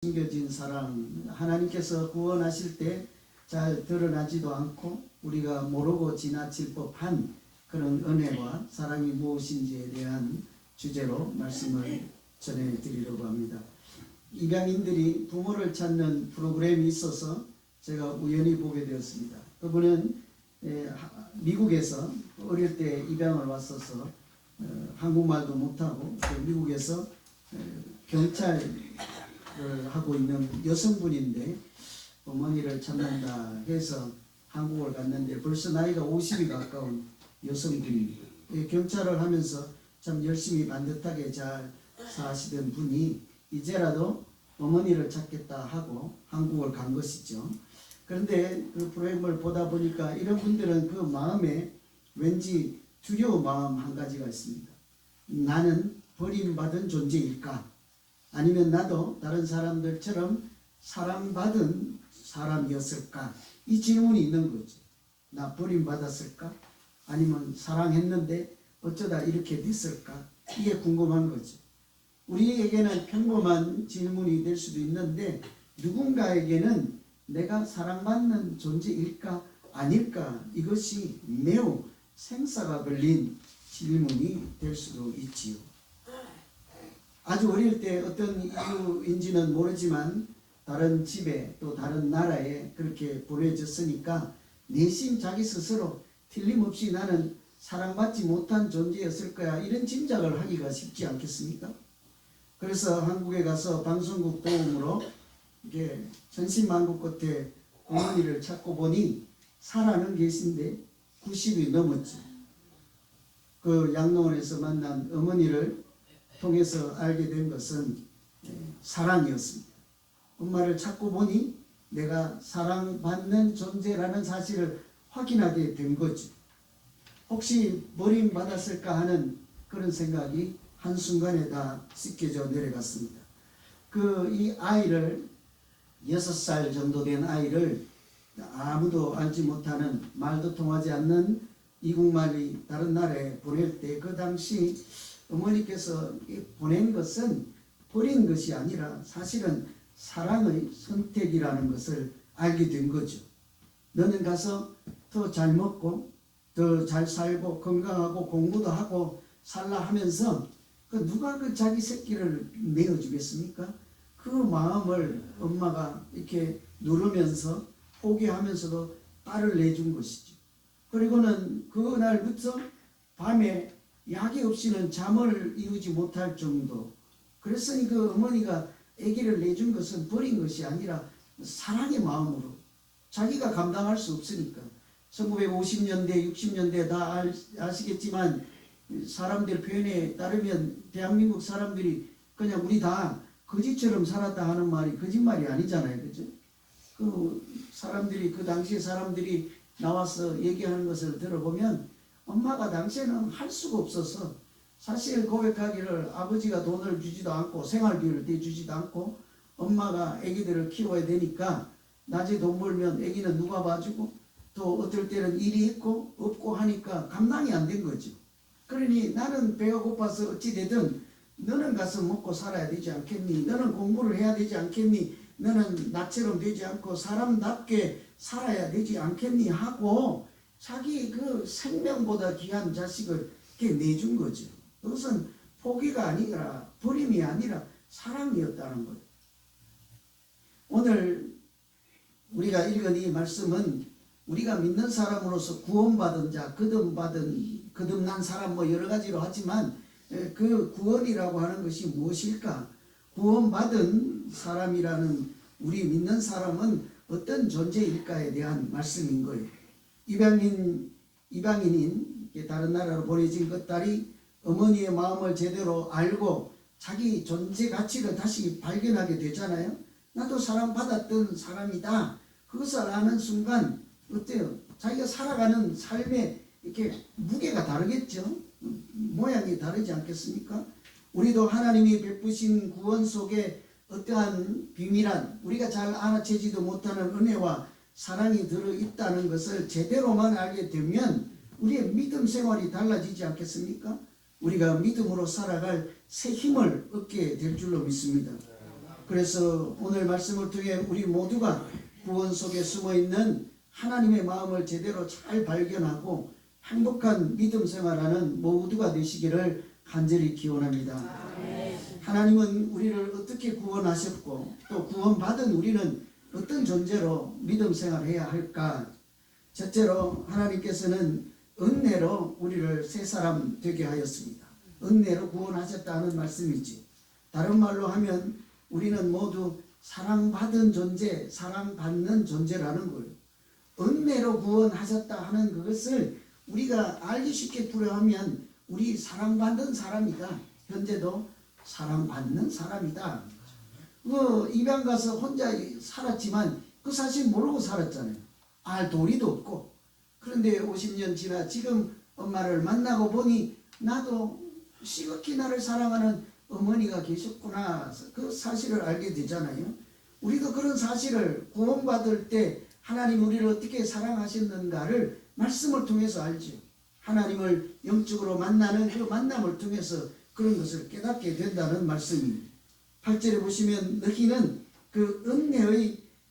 숨겨진 사랑, 하나님께서 구원하실 때 잘 드러나지도 않고 우리가 모르고 지나칠 법한 그런 은혜와 사랑이 무엇인지에 대한 주제로 말씀을 전해드리려고 합니다. 입양인들이 부모를 찾는 프로그램이 있어서 제가 우연히 보게 되었습니다. 그분은 미국에서 어릴 때 입양을 왔어서 한국말도 못하고 미국에서 경찰을 하고 있는 여성분인데 어머니를 찾는다 해서 한국을 갔는데 벌써 나이가 50이 가까운 여성분입니다. 경찰을 하면서 참 열심히 반듯하게 잘 사시던 분이 이제라도 어머니를 찾겠다 하고 한국을 간 것이죠. 그런데 그 프로그램을 보다 보니까 이런 분들은 그 마음에 왠지 두려운 마음 한 가지가 있습니다. 나는 버림받은 존재일까? 아니면 나도 다른 사람들처럼 사랑받은 사람이었을까? 이 질문이 있는 거죠. 나 버림받았을까? 아니면 사랑했는데 어쩌다 이렇게 됐을까? 이게 궁금한 거죠. 우리에게는 평범한 질문이 될 수도 있는데 누군가에게는 내가 사랑받는 존재일까? 아닐까? 이것이 매우 생사가 걸린 질문이 될 수도 있지요. 아주 어릴 때 어떤 이유인지는 모르지만 다른 집에 또 다른 나라에 그렇게 보내졌으니까 내심 자기 스스로 틀림없이 나는 사랑받지 못한 존재였을 거야 이런 짐작을 하기가 쉽지 않겠습니까? 그래서 한국에 가서 방송국 도움으로 이게 천신만고 끝에 어머니를 찾고 보니 살아는 계신데 90이 넘었죠. 그 양로원에서 만난 어머니를 통해서 알게 된 것은 사랑이었습니다. 엄마를 찾고 보니 내가 사랑받는 존재라는 사실을 확인하게 된 거죠. 혹시 버림받았을까 하는 그런 생각이 한순간에 다 씻겨져 내려갔습니다. 이 아이를 6살 정도 된 아이를 아무도 알지 못하는 말도 통하지 않는 이국말이 다른 나라에 보낼 때 그 당시 어머니께서 보낸 것은 버린 것이 아니라 사실은 사랑의 선택이라는 것을 알게 된 거죠. 너는 가서 더 잘 먹고 더 잘 살고 건강하고 공부도 하고 살라 하면서 누가 자기 새끼를 내어주겠습니까? 그 마음을 엄마가 이렇게 누르면서 포기하면서도 딸을 내준 것이죠. 그리고는 그날부터 밤에 약이 없이는 잠을 이루지 못할 정도. 그랬으니 그 어머니가 아기를 내준 것은 버린 것이 아니라 사랑의 마음으로 자기가 감당할 수 없으니까 1950년대 60년대 다 아시겠지만 사람들 표현에 따르면 대한민국 사람들이 그냥 우리 다 거지처럼 살았다 하는 말이 거짓말이 아니잖아요. 그죠? 그 사람들이 그 당시에 사람들이 나와서 얘기하는 것을 들어보면 엄마가 당시에는 할 수가 없어서 사실 고백하기를 아버지가 돈을 주지도 않고 생활비를 대주지도 않고 엄마가 아기들을 키워야 되니까 낮에 돈 벌면 아기는 누가 봐주고 또 어떨 때는 일이 있고 없고 하니까 감당이 안 된 거죠. 그러니 나는 배가 고파서 어찌 되든 너는 가서 먹고 살아야 되지 않겠니? 너는 공부를 해야 되지 않겠니? 너는 나처럼 되지 않고 사람답게 살아야 되지 않겠니? 하고 자기 그 생명보다 귀한 자식을 이렇게 내준 거죠. 그것은 포기가 아니라 버림이 아니라 사랑이었다는 거예요. 오늘 우리가 읽은 이 말씀은 우리가 믿는 사람으로서 구원받은 자, 거듭난 사람 뭐 여러 가지로 하지만 그 구원이라고 하는 것이 무엇일까? 구원받은 사람이라는 우리 믿는 사람은 어떤 존재일까에 대한 말씀인 거예요. 이방인인 다른 나라로 보내진 그 딸이 어머니의 마음을 제대로 알고 자기 존재 가치를 다시 발견하게 되잖아요. 나도 사랑받았던 사람이다. 그것을 아는 순간 어때요? 자기가 살아가는 삶에 이렇게 무게가 다르겠죠. 모양이 다르지 않겠습니까? 우리도 하나님이 베푸신 구원 속에 어떠한 비밀한 우리가 잘 알아채지도 못하는 은혜와 사랑이 들어있다는 것을 제대로만 알게 되면 우리의 믿음 생활이 달라지지 않겠습니까? 우리가 믿음으로 살아갈 새 힘을 얻게 될 줄로 믿습니다. 그래서 오늘 말씀을 통해 우리 모두가 구원 속에 숨어있는 하나님의 마음을 제대로 잘 발견하고 행복한 믿음 생활하는 모두가 되시기를 간절히 기원합니다. 하나님은 우리를 어떻게 구원하셨고 또 구원받은 우리는 어떤 존재로 믿음 생활해야 할까? 첫째로 하나님께서는 은혜로 우리를 새 사람 되게 하였습니다. 은혜로 구원하셨다는 말씀이지. 다른 말로 하면 우리는 모두 사랑받은 존재, 사랑받는 존재라는 거예요. 은혜로 구원하셨다 하는 그것을 우리가 알기 쉽게 풀어하면 우리 사랑받는 사람이다. 현재도 사랑받는 사람이다. 입양 가서 혼자 살았지만 그 사실 모르고 살았잖아요. 알 도리도 없고. 그런데 50년 지나 지금 엄마를 만나고 보니 나도 시극히 나를 사랑하는 어머니가 계셨구나. 그 사실을 알게 되잖아요. 우리도 그런 사실을 구원받을 때 하나님 우리를 어떻게 사랑하셨는가를 말씀을 통해서 알죠. 하나님을 영적으로 만나는 그 만남을 통해서 그런 것을 깨닫게 된다는 말씀입니다. 8절에 보시면 너희는 그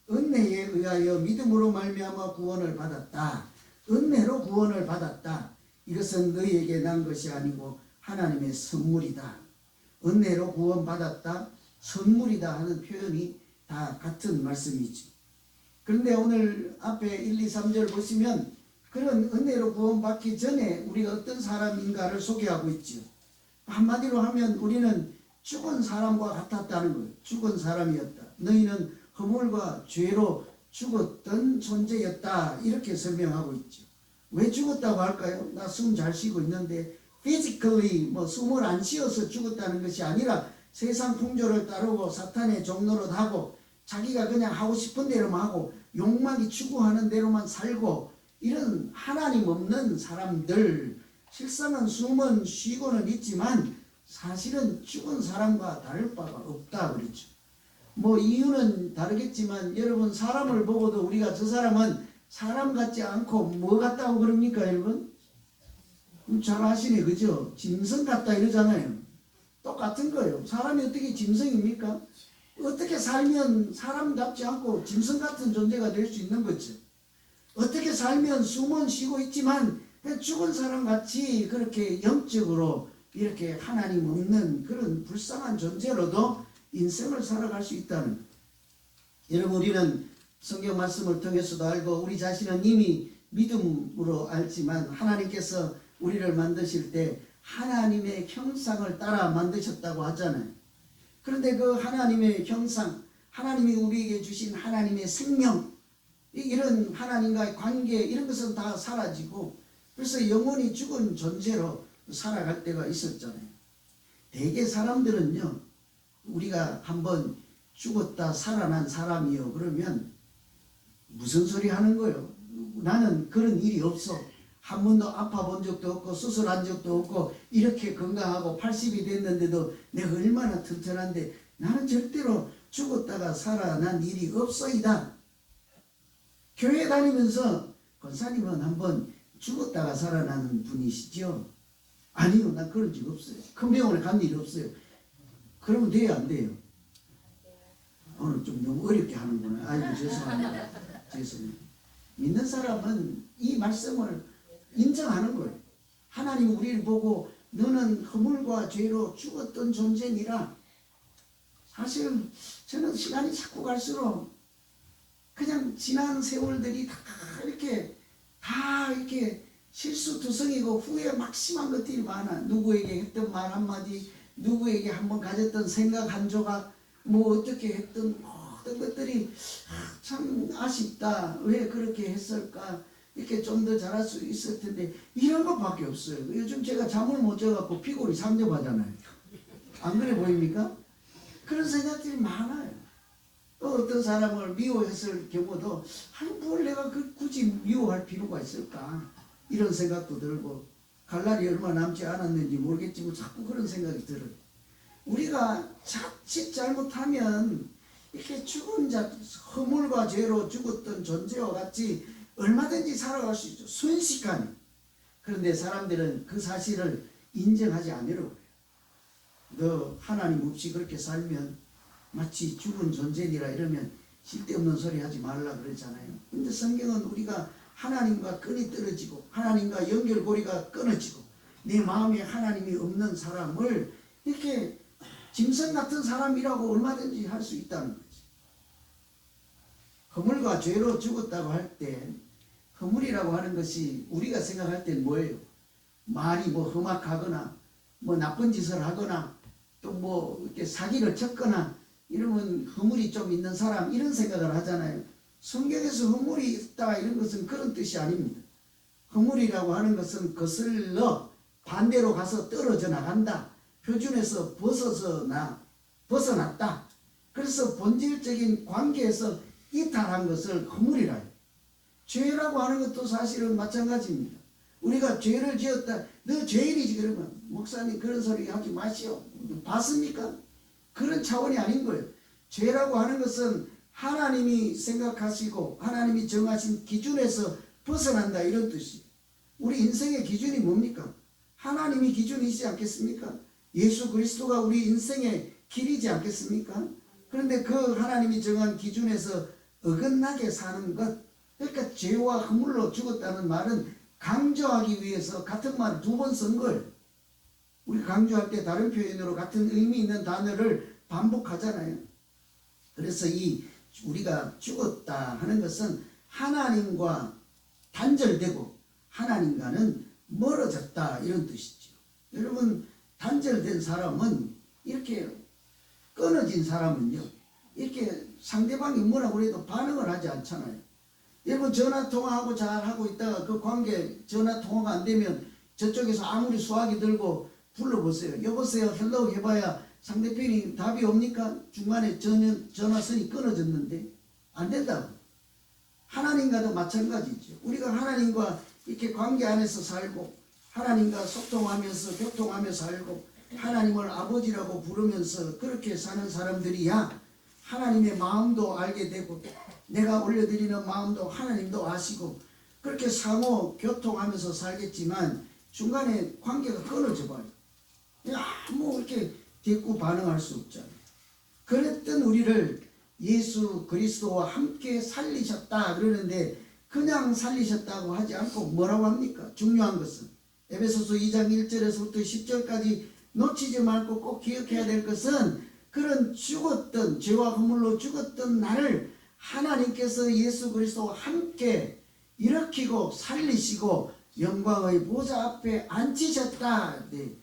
은혜에 의하여 믿음으로 말미암아 구원을 받았다. 은혜로 구원을 받았다. 이것은 너희에게 난 것이 아니고 하나님의 선물이다. 은혜로 구원받았다, 선물이다 하는 표현이 다 같은 말씀이죠. 그런데 오늘 앞에 1, 2, 3절 보시면 그런 은혜로 구원받기 전에 우리가 어떤 사람인가를 소개하고 있죠. 한마디로 하면 우리는 죽은 사람과 같았다는 거예요. 죽은 사람이었다. 너희는 허물과 죄로 죽었던 존재였다. 이렇게 설명하고 있죠. 왜 죽었다고 할까요? 나 숨 잘 쉬고 있는데 physically 숨을 안 쉬어서 죽었다는 것이 아니라 세상 풍조를 따르고 사탄의 종노릇 하고 자기가 그냥 하고 싶은 대로만 하고 욕망이 추구하는 대로만 살고 이런 하나님 없는 사람들, 실상은 숨은 쉬고는 있지만 사실은 죽은 사람과 다를 바가 없다 그랬죠. 이유는 다르겠지만 여러분 사람을 보고도 우리가 저 사람은 사람 같지 않고 뭐 같다고 그럽니까 여러분? 잘 아시네 그죠? 짐승 같다 이러잖아요. 똑같은 거예요. 사람이 어떻게 짐승입니까? 어떻게 살면 사람답지 않고 짐승 같은 존재가 될 수 있는 거죠. 어떻게 살면 숨은 쉬고 있지만 죽은 사람 같이 그렇게 영적으로 이렇게 하나님 없는 그런 불쌍한 존재로도 인생을 살아갈 수 있다는 거예요. 여러분 우리는 성경 말씀을 통해서도 알고 우리 자신은 이미 믿음으로 알지만 하나님께서 우리를 만드실 때 하나님의 형상을 따라 만드셨다고 하잖아요. 그런데 그 하나님의 형상, 하나님이 우리에게 주신 하나님의 생명, 이런 하나님과의 관계 이런 것은 다 사라지고 그래서 영원히 죽은 존재로 살아갈 때가 있었잖아요. 대개 사람들은요, 우리가 한번 죽었다 살아난 사람이요 그러면 무슨 소리 하는 거예요? 나는 그런 일이 없어. 한 번도 아파 본 적도 없고 수술한 적도 없고 이렇게 건강하고 80이 됐는데도 내가 얼마나 튼튼한데 나는 절대로 죽었다가 살아난 일이 없어이다. 교회 다니면서 권사님은 한번 죽었다가 살아나는 분이시죠? 아니요, 난 그런 적 없어요. 큰 병원에 간 일이 없어요. 그러면 돼요, 안 돼요? 오늘 좀 너무 어렵게 하는구나. 아이고, 죄송합니다. 죄송합니다. 믿는 사람은 이 말씀을 인정하는 거예요. 하나님 우리를 보고 너는 허물과 죄로 죽었던 존재니라. 사실 저는 시간이 자꾸 갈수록 그냥 지난 세월들이 다 이렇게 실수투성이고 후회 막심한 것들이 많아. 누구에게 했던 말 한마디, 누구에게 한번 가졌던 생각 한 조각, 어떻게 했던 모든 것들이 참 아쉽다. 왜 그렇게 했을까? 이렇게 좀 더 잘할 수 있을 텐데 이런 것밖에 없어요. 요즘 제가 잠을 못 자갖고 피골이 삼겹하잖아요. 안 그래 보입니까? 그런 생각들이 많아요. 또 어떤 사람을 미워했을 경우도 뭘 내가 굳이 미워할 필요가 있을까? 이런 생각도 들고 갈 날이 얼마 남지 않았는지 모르겠지만 자꾸 그런 생각이 들어요. 우리가 자칫 잘못하면 이렇게 죽은 허물과 죄로 죽었던 존재와 같이 얼마든지 살아갈 수 있죠. 순식간에. 그런데 사람들은 그 사실을 인정하지 않으려고 해요. 너 하나님 없이 그렇게 살면 마치 죽은 존재니라 이러면 쓸데없는 소리 하지 말라 그러잖아요. 근데 성경은 우리가 하나님과 끈이 떨어지고 하나님과 연결고리가 끊어지고 내 마음에 하나님이 없는 사람을 이렇게 짐승 같은 사람이라고 얼마든지 할 수 있다는 거지. 허물과 죄로 죽었다고 할 때 허물이라고 하는 것이 우리가 생각할 땐 뭐예요? 말이 뭐 험악하거나 뭐 나쁜 짓을 하거나 또 뭐 이렇게 사기를 쳤거나 이러면 허물이 좀 있는 사람 이런 생각을 하잖아요. 성경에서 허물이 있다 이런 것은 그런 뜻이 아닙니다. 허물이라고 하는 것은 거슬러 반대로 가서 떨어져 나간다. 표준에서 벗어났다. 그래서 본질적인 관계에서 이탈한 것을 허물이라 해요. 죄라고 하는 것도 사실은 마찬가지입니다. 우리가 죄를 지었다. 너 죄인이지 그러면 목사님 그런 소리 하지 마시오. 봤습니까? 그런 차원이 아닌 거예요. 죄라고 하는 것은 하나님이 생각하시고 하나님이 정하신 기준에서 벗어난다 이런 뜻이에요. 우리 인생의 기준이 뭡니까? 하나님이 기준이지 않겠습니까? 예수 그리스도가 우리 인생의 길이지 않겠습니까? 그런데 그 하나님이 정한 기준에서 어긋나게 사는 것, 그러니까 죄와 허물로 죽었다는 말은 강조하기 위해서 같은 말을 두 번 쓴 거예요. 우리 강조할 때 다른 표현으로 같은 의미 있는 단어를 반복하잖아요. 그래서 이 우리가 죽었다 하는 것은 하나님과 단절되고 하나님과는 멀어졌다 이런 뜻이죠. 여러분 단절된 사람은 이렇게 끊어진 사람은요 이렇게 상대방이 뭐라고 해도 반응을 하지 않잖아요. 여러분 전화통화하고 잘하고 있다가 그 관계 전화통화가 안 되면 저쪽에서 아무리 수화기 들고 불러보세요. 여보세요 헬로우 해봐야 상대편이 답이 옵니까? 중간에 전화선이 끊어졌는데 안 된다고. 하나님과도 마찬가지죠. 우리가 하나님과 이렇게 관계 안에서 살고 하나님과 소통하면서 교통하며 살고 하나님을 아버지라고 부르면서 그렇게 사는 사람들이야 하나님의 마음도 알게 되고 내가 올려드리는 마음도 하나님도 아시고 그렇게 상호 교통하면서 살겠지만 중간에 관계가 끊어져 버려요. 뭐 이렇게 대꾸 반응할 수 없잖아요. 그랬던 우리를 예수 그리스도와 함께 살리셨다 그러는데 그냥 살리셨다고 하지 않고 뭐라고 합니까? 중요한 것은 에베소서 2장 1절에서부터 10절까지 놓치지 말고 꼭 기억해야 될 것은 그런 죽었던 죄와 허물로 죽었던 나를 하나님께서 예수 그리스도와 함께 일으키고 살리시고 영광의 보좌 앞에 앉히셨다. 네.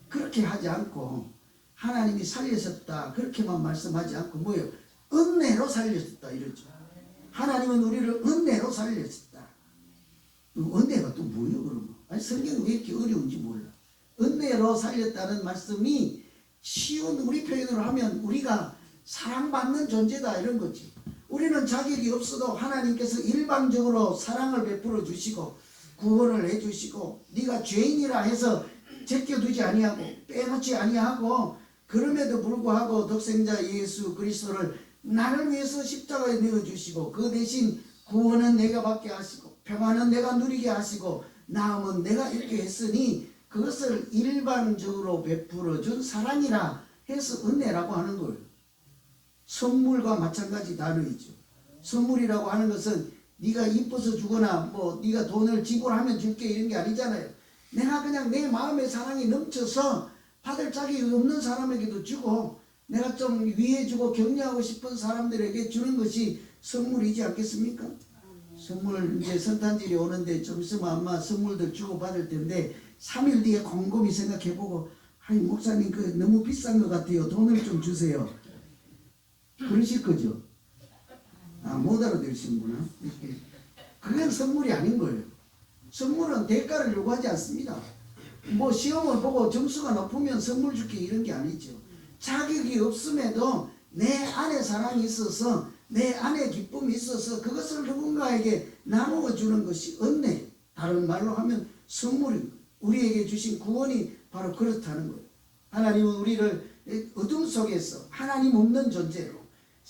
그렇게 하지 않고 하나님이 살리셨다 그렇게만 말씀하지 않고 뭐예요? 은혜로 살리셨다 이러죠. 하나님은 우리를 은혜로 살리셨다. 은혜가 또 뭐예요 그러면? 아니 성경이 왜 이렇게 어려운지 몰라. 은혜로 살렸다는 말씀이 쉬운 우리 표현으로 하면 우리가 사랑받는 존재다 이런 거지. 우리는 자격이 없어도 하나님께서 일방적으로 사랑을 베풀어 주시고 구원을 해 주시고 네가 죄인이라 해서 제껴두지 아니하고 빼놓지 아니하고 그럼에도 불구하고 독생자 예수 그리스도를 나를 위해서 십자가에 내어주시고 그 대신 구원은 내가 받게 하시고 평안은 내가 누리게 하시고 나음은 내가 잃게 했으니 그것을 일방적으로 베풀어 준 사랑이라 해서 은혜라고 하는 거예요. 선물과 마찬가지 단어이죠. 선물이라고 하는 것은 네가 이뻐서 주거나 뭐 네가 돈을 지불하면 줄게 이런 게 아니잖아요. 내가 그냥 내 마음의 사랑이 넘쳐서 받을 자격이 없는 사람에게도 주고 내가 좀 위해주고 격려하고 싶은 사람들에게 주는 것이 선물이지 않겠습니까? 선물 이제 성탄절이 오는데 좀 있으면 아마 선물들 주고 받을 텐데 3일 뒤에 곰곰이 생각해보고 아니 목사님 그 너무 비싼 것 같아요. 돈을 좀 주세요. 그러실 거죠? 못 알아들으시는구나. 그건 선물이 아닌 거예요. 선물은 대가를 요구하지 않습니다. 뭐 시험을 보고 점수가 높으면 선물 줄게 이런 게 아니죠. 자격이 없음에도 내 안에 사랑이 있어서 내 안에 기쁨이 있어서 그것을 누군가에게 나누어 주는 것이 은혜. 다른 말로 하면 선물입니다. 우리에게 주신 구원이 바로 그렇다는 거예요. 하나님은 우리를 어둠 속에서 하나님 없는 존재로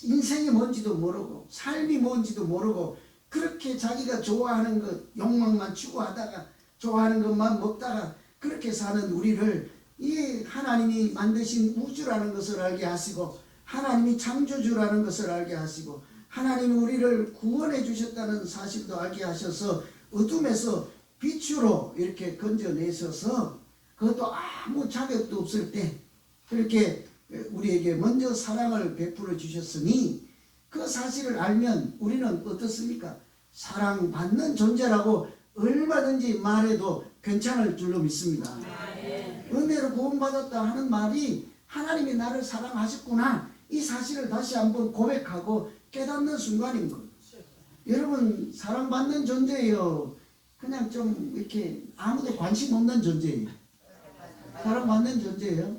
인생이 뭔지도 모르고 삶이 뭔지도 모르고 그렇게 자기가 좋아하는 것 욕망만 추구하다가 좋아하는 것만 먹다가 그렇게 사는 우리를 이 하나님이 만드신 우주라는 것을 알게 하시고 하나님이 창조주라는 것을 알게 하시고 하나님이 우리를 구원해 주셨다는 사실도 알게 하셔서 어둠에서 빛으로 이렇게 건져내셔서 그것도 아무 자격도 없을 때 그렇게 우리에게 먼저 사랑을 베풀어 주셨으니 그 사실을 알면 우리는 어떻습니까? 사랑받는 존재라고 얼마든지 말해도 괜찮을 줄로 믿습니다. 은혜로 구원받았다 하는 말이 하나님이 나를 사랑하셨구나 이 사실을 다시 한번 고백하고 깨닫는 순간인 거예요. 여러분 사랑받는 존재예요. 그냥 좀 이렇게 아무도 관심 없는 존재예요. 사랑받는 존재예요.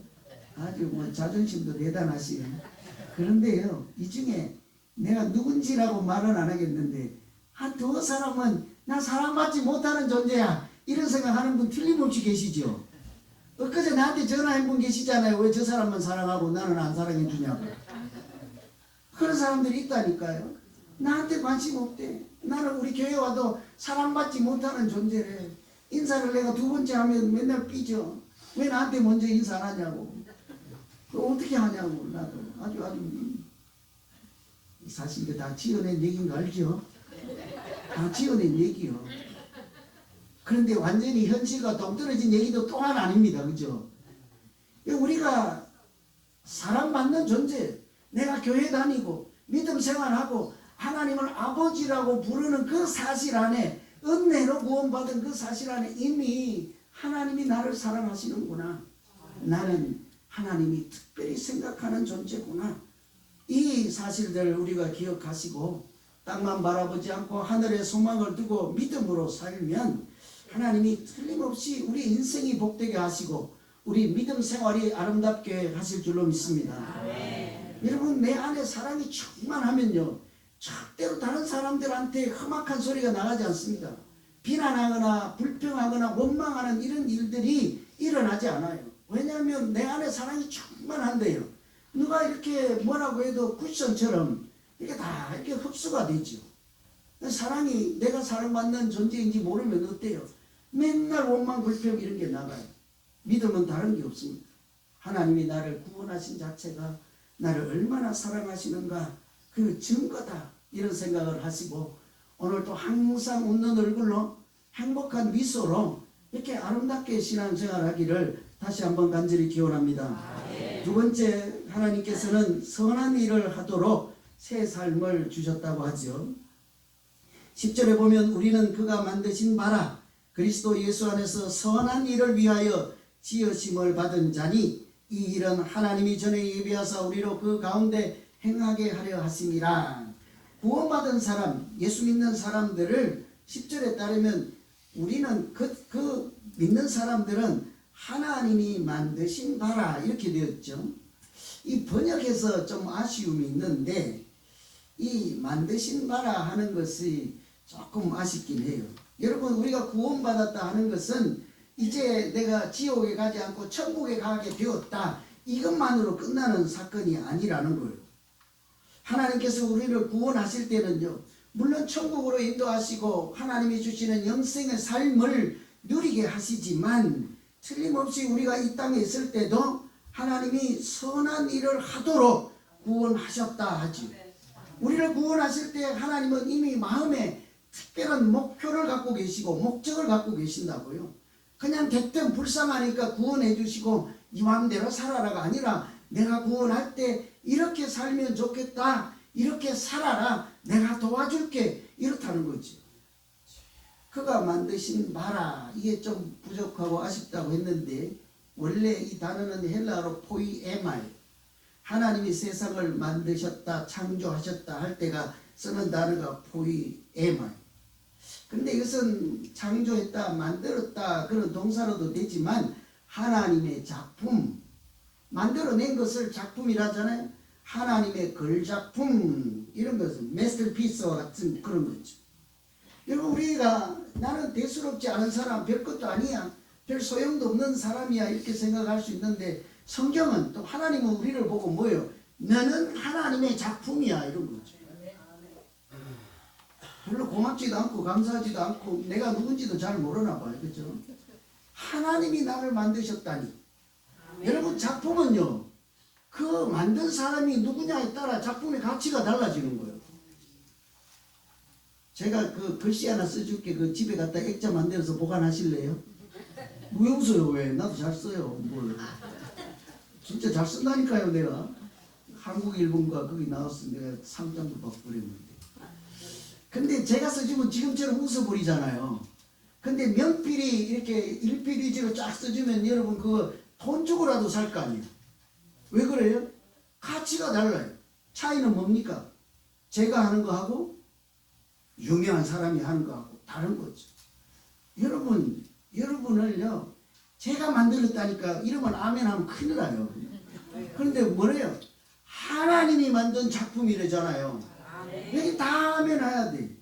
아주 뭐 자존심도 대단하시요. 그런데요 이 중에 내가 누군지라고 말은 안 하겠는데 한 두 사람은 나 사랑받지 못하는 존재야 이런 생각하는 분 틀림없이 계시죠. 엊그제 나한테 전화한 분 계시잖아요. 왜 저 사람만 사랑하고 나는 안 사랑해 주냐고. 그런 사람들이 있다니까요. 나한테 관심 없대. 나는 우리 교회 와도 사랑받지 못하는 존재래. 인사를 내가 두 번째 하면 맨날 삐져. 왜 나한테 먼저 인사 안 하냐고. 어떻게 하냐고. 나도 아주 사실 이게 다 지어낸 얘기인 거 알죠? 다 지어낸 얘기요. 그런데 완전히 현실과 동떨어진 얘기도 또한 아닙니다. 그죠? 우리가 사랑받는 존재, 내가 교회 다니고 믿음 생활하고 하나님을 아버지라고 부르는 그 사실 안에 은혜로 구원받은 그 사실 안에 이미 하나님이 나를 사랑하시는구나. 나는 하나님이 특별히 생각하는 존재구나. 이 사실들을 우리가 기억하시고 땅만 바라보지 않고 하늘에 소망을 두고 믿음으로 살면 하나님이 틀림없이 우리 인생이 복되게 하시고 우리 믿음 생활이 아름답게 하실 줄로 믿습니다. 여러분 내 안에 사랑이 충만하면요 절대로 다른 사람들한테 험악한 소리가 나가지 않습니다. 비난하거나 불평하거나 원망하는 이런 일들이 일어나지 않아요. 왜냐하면 내 안에 사랑이 충만한데요. 누가 이렇게 뭐라고 해도 쿠션처럼 이게 다 이렇게 흡수가 되죠. 사랑이 내가 사랑받는 존재인지 모르면 어때요? 맨날 원망 불평 이런 게 나가요. 믿음은 다른 게 없습니다. 하나님이 나를 구원하신 자체가 나를 얼마나 사랑하시는가 그 증거다 이런 생각을 하시고 오늘도 항상 웃는 얼굴로 행복한 미소로 이렇게 아름답게 신앙생활하기를 다시 한번 간절히 기원합니다. 두 번째 하나님께서는 선한 일을 하도록 새 삶을 주셨다고 하죠. 10절에 보면 우리는 그가 만드신 바라 그리스도 예수 안에서 선한 일을 위하여 지으심을 받은 자니 이 일은 하나님이 전에 예비하사 우리로 그 가운데 행하게 하려 하심이라. 구원받은 사람, 예수 믿는 사람들을 10절에 따르면 우리는 그 믿는 사람들은 하나님이 만드신 바라 이렇게 되었죠. 이 번역에서 좀 아쉬움이 있는데 이 만드신 바라 하는 것이 조금 아쉽긴 해요. 여러분 우리가 구원받았다 하는 것은 이제 내가 지옥에 가지 않고 천국에 가게 되었다 이것만으로 끝나는 사건이 아니라는 거예요. 하나님께서 우리를 구원하실 때는요 물론 천국으로 인도하시고 하나님이 주시는 영생의 삶을 누리게 하시지만 틀림없이 우리가 이 땅에 있을 때도 하나님이 선한 일을 하도록 구원하셨다 하지. 우리를 구원하실 때 하나님은 이미 마음에 특별한 목표를 갖고 계시고 목적을 갖고 계신다고요. 그냥 대뜸 불쌍하니까 구원해 주시고 이 마음대로 살아라가 아니라 내가 구원할 때 이렇게 살면 좋겠다 이렇게 살아라 내가 도와줄게 이렇다는 거지. 그가 만드신 바라 이게 좀 부족하고 아쉽다고 했는데 원래 이 단어는 헬라어로 포이에마이 하나님이 세상을 만드셨다 창조하셨다 할 때가 쓰는 단어가 포이에마이. 근데 이것은 창조했다 만들었다 그런 동사로도 되지만 하나님의 작품 만들어낸 것을 작품이라 하잖아요. 하나님의 걸작품 이런 것은 마스터피스와 같은 그런 거죠. 여러분 우리가 나는 대수롭지 않은 사람 별것도 아니야 별 소용도 없는 사람이야 이렇게 생각할 수 있는데 성경은 또 하나님은 우리를 보고 뭐예요? 너는 하나님의 작품이야 이런 거죠. 별로 고맙지도 않고 감사하지도 않고 내가 누군지도 잘 모르나 봐요. 그렇죠? 하나님이 나를 만드셨다니. 여러분 작품은요 그 만든 사람이 누구냐에 따라 작품의 가치가 달라지는 거예요. 제가 그 글씨 하나 써줄게. 그 집에 갖다 액자 만들어서 보관하실래요? 왜 웃어요? 왜? 나도 잘 써요. 뭘. 진짜 잘 쓴다니까요. 내가 한국일본과 거기 나왔을 때 내가 상장도 받고 그랬는데. 근데 제가 써주면 지금처럼 웃어버리잖아요. 근데 명필이 이렇게 1필 2지로 쫙 써주면 여러분 그거 돈 주고라도 살 거 아니에요. 왜 그래요? 가치가 달라요. 차이는 뭡니까? 제가 하는 거하고 유명한 사람이 하는 거하고 다른 거죠. 여러분을요, 제가 만들었다니까 이러면 아멘 하면 큰일 나요. 그런데 뭐래요? 하나님이 만든 작품이래잖아요. 여기 다 아멘 해야 돼.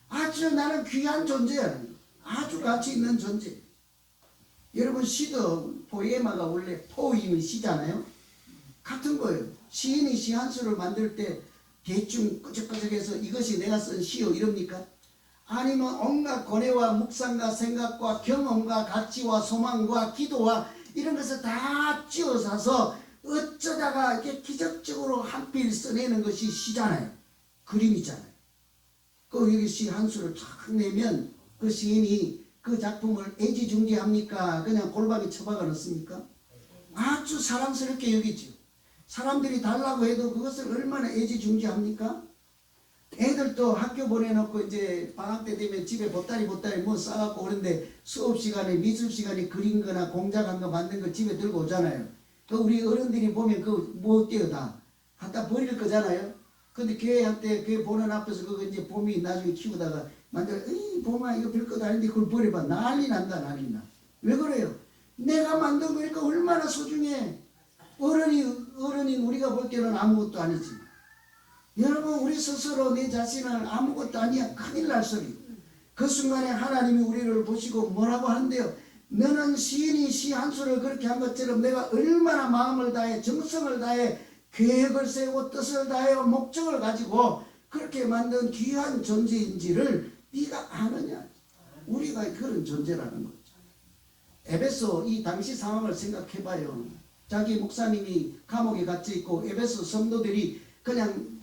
아주 나는 귀한 존재야. 아주 가치 있는 존재. 여러분 시도 포에마가 원래 포임이 시잖아요. 같은 거예요. 시인이 시 한 수를 만들 때 대충 끄적끄적해서 이것이 내가 쓴 시요 이럽니까? 아니면 온갖 고뇌와 묵상과 생각과 경험과 가치와 소망과 기도와 이런 것을 다 쥐어서서 어쩌다가 이렇게 기적적으로 한 필 써내는 것이 시잖아요. 그림이잖아요. 그 여기 시 한 수를 탁 내면 그 시인이 그 작품을 애지중지합니까? 그냥 골방에 처박아 놓습니까? 아주 사랑스럽게 여기죠. 사람들이 달라고 해도 그것을 얼마나 애지중지합니까? 애들도 학교 보내놓고 이제 방학 때 되면 집에 보따리 뭐 싸갖고 오는데 수업 시간에 미술 시간에 그린 거나 공작한 거 만든 거 집에 들고 오잖아요. 그 우리 어른들이 보면 그거 뭐 어때요? 다 갖다 버릴 거잖아요. 근데 교회 보는 앞에서 그거 이제 봄이 나중에 키우다가 만들어, 에이 봄아 이거 별것 아닌데 그걸 버려봐. 난리 난다. 왜 그래요? 내가 만든 거니까 얼마나 소중해. 어른인 우리가 볼 때는 아무것도 아니지. 여러분 우리 스스로 내 자신을 아무것도 아니야. 큰일 날 소리. 그 순간에 하나님이 우리를 보시고 뭐라고 하는데요. 너는 시인이 시 한 수를 그렇게 한 것처럼 내가 얼마나 마음을 다해 정성을 다해 계획을 세우고 뜻을 다해 목적을 가지고 그렇게 만든 귀한 존재인지를 네가 아느냐. 우리가 그런 존재라는 거죠. 에베소 이 당시 상황을 생각해봐요. 자기 목사님이 감옥에 갇혀있고 에베소 성도들이 그냥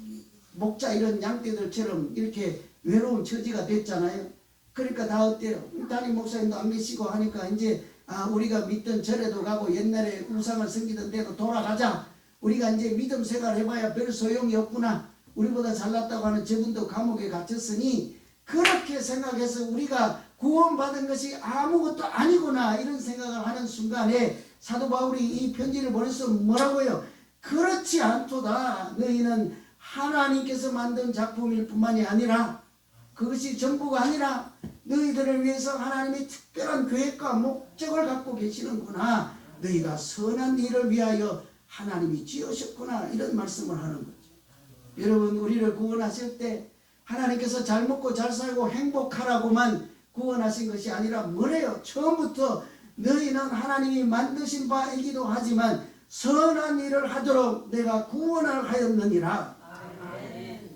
목자 이런 양떼들처럼 이렇게 외로운 처지가 됐잖아요. 그러니까 다 어때요? 담임 목사님도 안 계시고 하니까 이제 우리가 믿던 절에도 가고 옛날에 우상을 섬기던 데도 돌아가자. 우리가 이제 믿음 생활 해봐야 별 소용이 없구나. 우리보다 잘났다고 하는 저분도 감옥에 갇혔으니 그렇게 생각해서 우리가 구원받은 것이 아무것도 아니구나 이런 생각을 하는 순간에 사도 바울이 이 편지를 보내서 뭐라고요? 그렇지 않도다. 너희는 하나님께서 만든 작품일 뿐만이 아니라 그것이 전부가 아니라 너희들을 위해서 하나님이 특별한 계획과 목적을 갖고 계시는구나. 너희가 선한 일을 위하여 하나님이 지으셨구나. 이런 말씀을 하는 거죠. 여러분 우리를 구원하실 때 하나님께서 잘 먹고 잘 살고 행복하라고만 구원하신 것이 아니라 뭐래요? 처음부터 너희는 하나님이 만드신 바이기도 하지만 선한 일을 하도록 내가 구원을 하였느니라. 아멘.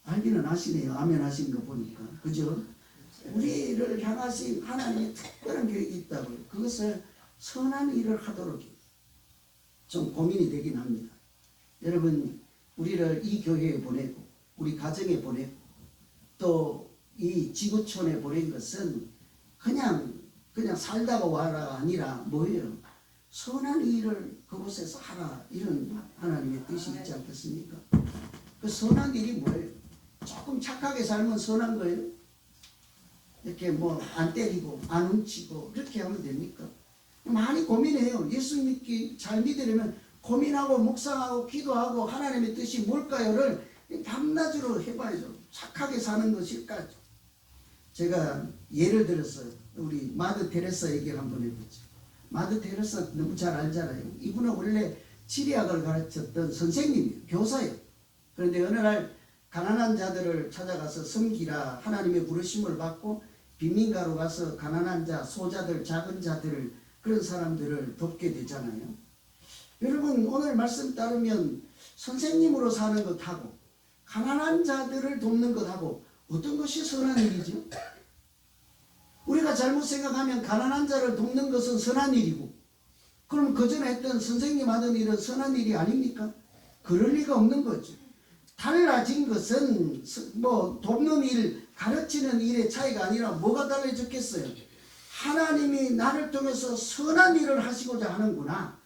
알기는 하시네요. 아멘 하신 거 보니까. 그죠? 우리를 향하신 하나님의 특별한 계획이 있다고요. 그것을 선한 일을 하도록 좀 고민이 되긴 합니다. 여러분 우리를 이 교회에 보내고 우리 가정에 보내고 또 이 지구촌에 보낸 것은 그냥 살다가 와라 아니라 뭐예요? 선한 일을 그곳에서 하라. 이런 하나님의 뜻이 있지 않겠습니까? 그 선한 일이 뭐예요? 조금 착하게 살면 선한 거예요? 이렇게 뭐 안 때리고 안 훔치고 그렇게 하면 됩니까? 많이 고민해요. 예수 믿기 잘 믿으려면 고민하고 묵상하고 기도하고 하나님의 뜻이 뭘까요를 밤낮으로 해봐야죠. 착하게 사는 것일까? 제가 예를 들어서 우리 마더 테레사 얘기를 한번 해보죠. 마더 테레사 너무 잘 알잖아요. 이분은 원래 지리학을 가르쳤던 선생님이에요. 교사예요. 그런데 어느 날 가난한 자들을 찾아가서 섬기라 하나님의 부르심을 받고 빈민가로 가서 가난한 자, 소자들, 작은 자들 그런 사람들을 돕게 되잖아요. 여러분 오늘 말씀 따르면 선생님으로 사는 것하고 가난한 자들을 돕는 것하고 어떤 것이 선한 일이죠? 우리가 잘못 생각하면 가난한 자를 돕는 것은 선한 일이고 그럼 그전에 했던 선생님 하던 일은 선한 일이 아닙니까? 그럴 리가 없는 거죠. 달라진 것은 뭐 돕는 일, 가르치는 일의 차이가 아니라 뭐가 달라졌겠어요? 하나님이 나를 통해서 선한 일을 하시고자 하는구나,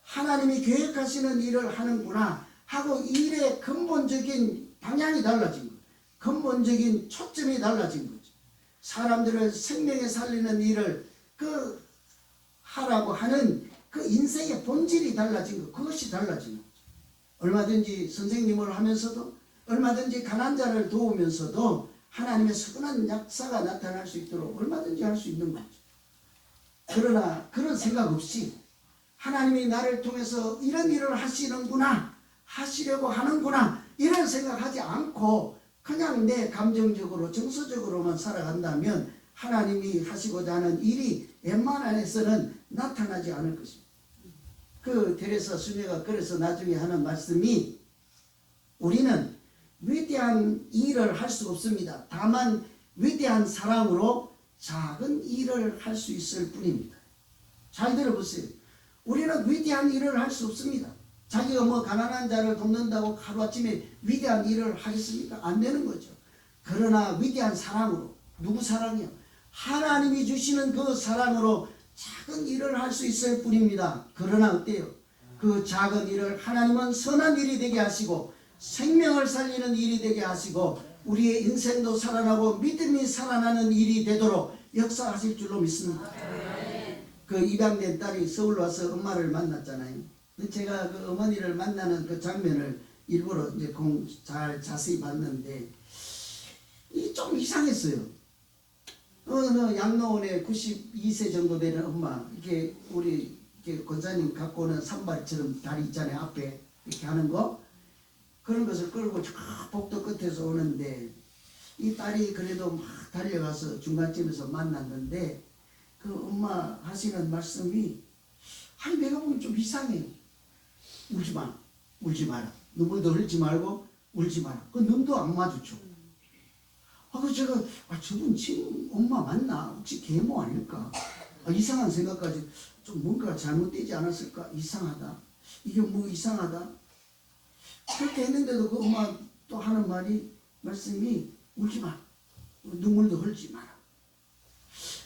하나님이 계획하시는 일을 하는구나 하고 일의 근본적인 방향이 달라진 거예요. 근본적인 초점이 달라진 거죠. 사람들을 생명에 살리는 일을 하라고 하는 그 인생의 본질이 달라진 것, 그것이 달라진 거죠. 얼마든지 선생님을 하면서도, 얼마든지 가난한 자를 도우면서도 하나님의 선한 역사가 나타날 수 있도록 얼마든지 할 수 있는 거죠. 그러나 그런 생각 없이 하나님이 나를 통해서 이런 일을 하시는구나, 하시려고 하는구나 이런 생각하지 않고 그냥 내 감정적으로 정서적으로만 살아간다면 하나님이 하시고자 하는 일이 웬만해서는 나타나지 않을 것입니다. 테레사 수녀가 그래서 나중에 하는 말씀이, 우리는 위대한 일을 할 수 없습니다. 다만 위대한 사랑으로 작은 일을 할 수 있을 뿐입니다. 잘 들어보세요. 우리는 위대한 일을 할 수 없습니다. 자기가 뭐 가난한 자를 돕는다고 하루아침에 위대한 일을 하겠습니까? 안 되는 거죠. 그러나 위대한 사랑으로, 누구 사랑이요? 하나님이 주시는 그 사랑으로 작은 일을 할 수 있을 뿐입니다. 그러나 어때요? 그 작은 일을 하나님은 선한 일이 되게 하시고 생명을 살리는 일이 되게 하시고 우리의 인생도 살아나고 믿음이 살아나는 일이 되도록 역사하실 줄로 믿습니다. 그 입양된 딸이 서울 와서 엄마를 만났잖아요. 제가 그 어머니를 만나는 그 장면을 일부러 이제 잘 자세히 봤는데 좀 이상했어요. 양로원에 92세 정도 되는 엄마, 이렇게 우리 이렇게 권사님 갖고 오는 산발처럼 다리 있잖아요, 앞에 이렇게 하는 거, 그런 것을 끌고 저 복도 끝에서 오는데 이 딸이 그래도 막 달려가서 중간쯤에서 만났는데 그 엄마 하시는 말씀이, 아니 내가 보면 좀 이상해요. 울지 마, 울지 마라, 눈물도 흘리지 말고 울지 마라. 그 눈도 안 마주쳐. 그 제가 저분 지금 엄마 맞나? 혹시 계모 아닐까? 이상한 생각까지, 좀 뭔가 잘못되지 않았을까? 이상하다. 이게 뭐 이상하다. 그렇게 했는데도 그 엄마 또 하는 말씀이 울지 마, 눈물도 흘리지 마라.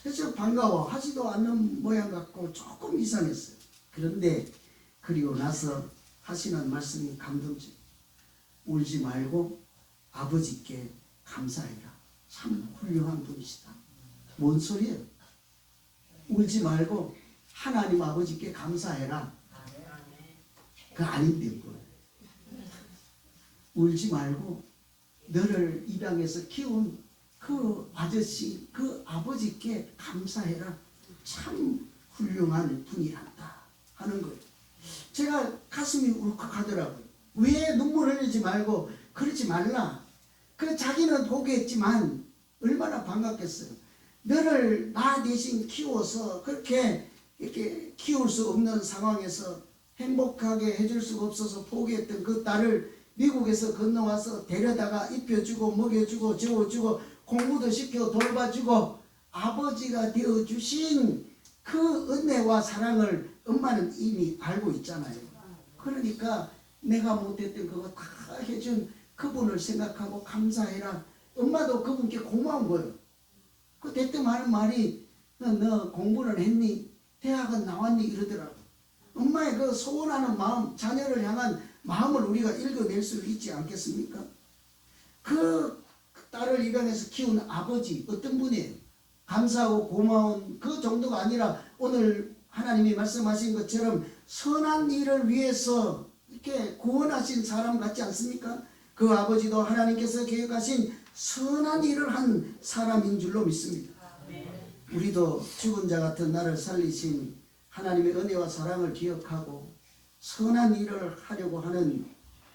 그래서 반가워 하지도 않는 모양 같고 조금 이상했어요. 그런데 그리고 나서 하시는 말씀이 감동적이에요. 울지 말고 아버지께 감사해라. 참 훌륭한 분이시다. 뭔 소리예요? 울지 말고 하나님 아버지께 감사해라. 그거 아닌데 그거. 울지 말고 너를 입양해서 키운 그 아저씨, 그 아버지께 감사해라. 참 훌륭한 분이란다 하는 거예요. 제가 가슴이 울컥하더라고요. 왜 눈물 흘리지 말고 그러지 말라. 그 자기는 고개했지만 얼마나 반갑겠어요. 너를 나 대신 키워서 그렇게 이렇게 키울 수 없는 상황에서 행복하게 해줄 수가 없어서 포기했던 그 딸을 미국에서 건너와서 데려다가 입혀주고 먹여주고 재워주고 공부도 시켜 돌봐주고 아버지가 되어주신 그 은혜와 사랑을 엄마는 이미 알고 있잖아요. 그러니까 내가 못했던 그거 다 해준 그분을 생각하고 감사해라. 엄마도 그분께 고마운 거예요. 그 대뜸 하는 말이, 너 공부는 했니? 대학은 나왔니? 이러더라고. 엄마의 그 소원하는 마음, 자녀를 향한 마음을 우리가 읽어낼 수 있지 않겠습니까? 그 딸을 입양해서 키운 아버지 어떤 분이에요? 감사하고 고마운 그 정도가 아니라 오늘 하나님이 말씀하신 것처럼 선한 일을 위해서 이렇게 구원하신 사람 같지 않습니까? 그 아버지도 하나님께서 계획하신 선한 일을 한 사람인 줄로 믿습니다. 우리도 죽은 자 같은 나를 살리신 하나님의 은혜와 사랑을 기억하고 선한 일을 하려고 하는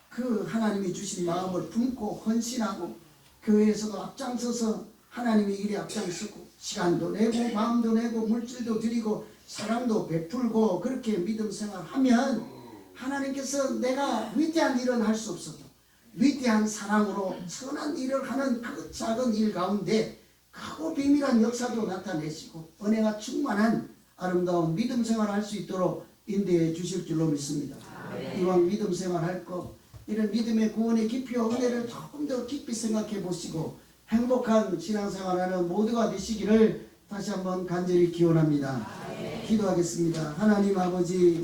그 하나님이 주신 마음을 품고 헌신하고 교회에서도 앞장서서 하나님의 일에 앞장서고 시간도 내고 마음도 내고 물질도 드리고 사랑도 베풀고 그렇게 믿음 생활하면 하나님께서 내가 위대한 일은 할 수 없어도 위대한 사랑으로 선한 일을 하는 그 작은 일 가운데 크고 비밀한 역사도 나타내시고 은혜가 충만한 아름다운 믿음 생활을 할 수 있도록 인도해 주실 줄로 믿습니다. 이왕 믿음 생활할 것, 이런 믿음의 구원의 깊이와 은혜를 조금 더 깊이 생각해 보시고 행복한 신앙생활하는 모두가 되시기를 다시 한번 간절히 기원합니다. 기도하겠습니다. 하나님 아버지,